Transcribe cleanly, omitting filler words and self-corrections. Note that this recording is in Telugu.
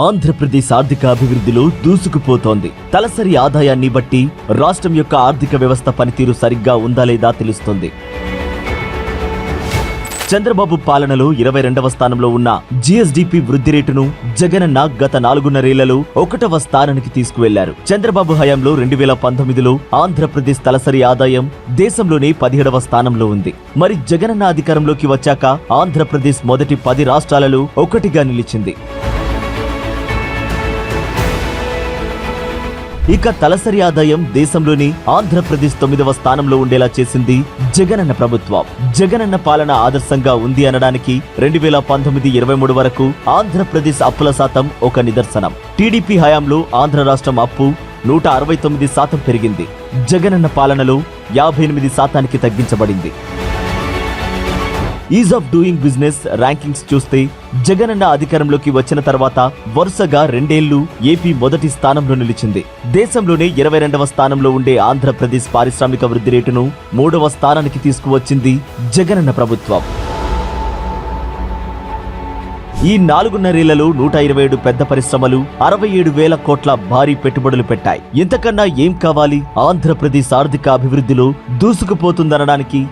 ఆంధ్రప్రదేశ్ ఆర్థిక అభివృద్ధిలో దూసుకుపోతోంది. తలసరి ఆదాయాన్ని బట్టి రాష్ట్రం యొక్క ఆర్థిక వ్యవస్థ పనితీరు సరిగ్గా ఉందా లేదా తెలుస్తుంది. చంద్రబాబు పాలనలో 22వ స్థానంలో ఉన్న జీఎస్డీపీ వృద్ధి రేటును జగనన్న గత 4.5 1వ స్థానానికి తీసుకువెళ్లారు. చంద్రబాబు హయాంలో 2019లో ఆంధ్రప్రదేశ్ తలసరి ఆదాయం దేశంలోనే 17వ స్థానంలో ఉంది. మరి జగనన్న అధికారంలోకి వచ్చాక ఆంధ్రప్రదేశ్ మొదటి 10 రాష్ట్రాలలో ఒకటిగా నిలిచింది. ఇక తలసరి ఆదాయం దేశంలోని ఆంధ్రప్రదేశ్ 9వ స్థానంలో ఉండేలా చేసింది జగనన్న ప్రభుత్వం. జగనన్న పాలన ఆదర్శంగా ఉంది అనడానికి 2019-23 వరకు ఆంధ్రప్రదేశ్ అప్పుల శాతం ఒక నిదర్శనం. టీడీపీ హయాంలో ఆంధ్ర రాష్ట్రం అప్పు 169% పెరిగింది. జగనన్న పాలనలో 58% తగ్గించబడింది. Is of doing business rankings చూస్తే జగనన్న అధికారంలోకి వచ్చిన తర్వాత వరుసగా 2 ఏళ్లు ఏపీ మొదటి స్థానంలో నిలిచింది. దేశంలోనే 22వ స్థానంలో ఉండే ఆంధ్రప్రదేశ్ పారిశ్రామిక వృద్ధి రేటును 3వ స్థానానికి తీసుకువచ్చింది జగనన్న ప్రభుత్వం. ఈ 4.5 ఏళ్లలో 127 పెద్ద పరిశ్రమలు 67,000 కోట్ల భారీ పెట్టుబడులు పెట్టాయి. ఇంతకన్నా ఏం కావాలి? ఆంధ్రప్రదేశ్ ఆర్థిక అభివృద్ధిలో దూసుకుపోతుందనడానికి